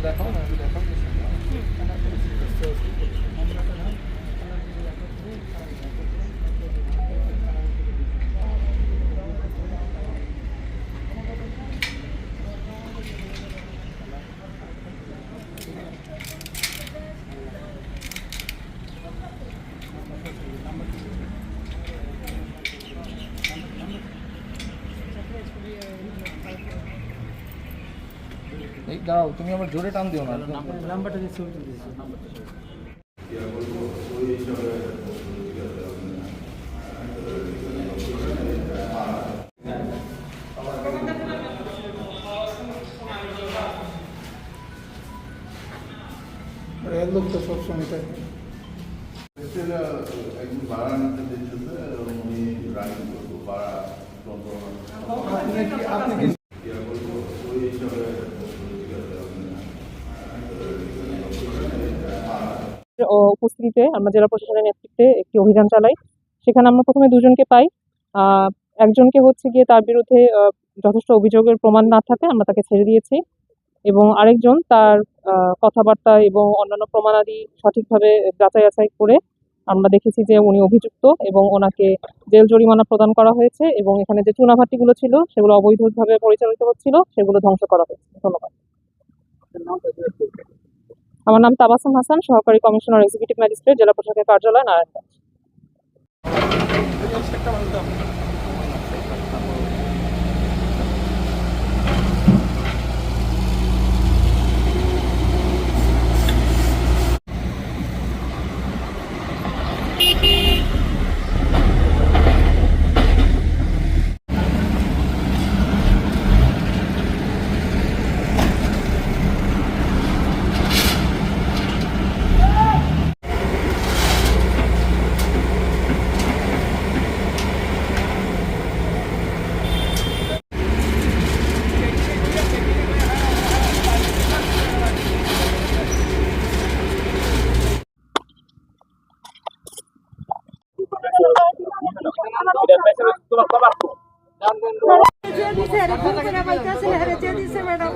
দেখাও না, দেখাও। এই দাও, তুমি আমার জোরে টান দিও না। নাম্বারটা দিয়ে ছবি তুলে দিয়েছো, নাম্বারটা লোক তো সবসময় থাকে। একদিন ভাড়া নিতে দিচ্ছিল উনি রানিং করবো ভাড়া আপনি উপস্থিতিতে আমরা জেলা প্রশাসনের নেতৃত্বে একটি অভিযান চালাই। সেখানে আমরা প্রথমে দুজনকে পাই। একজনকে হচ্ছে গিয়ে তার বিরুদ্ধে যথেষ্ট অভিযোগের প্রমাণ না থাকে আমরা তাকে ছেড়ে দিয়েছি, এবং আরেকজন তার কথাবার্তা এবং অন্যান্য প্রমাণাদি সঠিকভাবে যাচাই করে আমরা দেখেছি যে উনি অভিযুক্ত এবং ওনাকে জেল জরিমানা প্রদান করা হয়েছে, এবং এখানে যে চুনাভাটিগুলো ছিল সেগুলো অবৈধভাবে পরিচালিত হচ্ছিল সেগুলো ধ্বংস করা হয়েছে। ধন্যবাদ। আমার নাম তাবাসসুম হাসান, সহকারী কমিশনার এক্সিকিউটিভ ম্যাজিস্ট্রেট, জেলা প্রশাসকের কার্যালয়, নারায়ণগঞ্জ। ম্যাডাম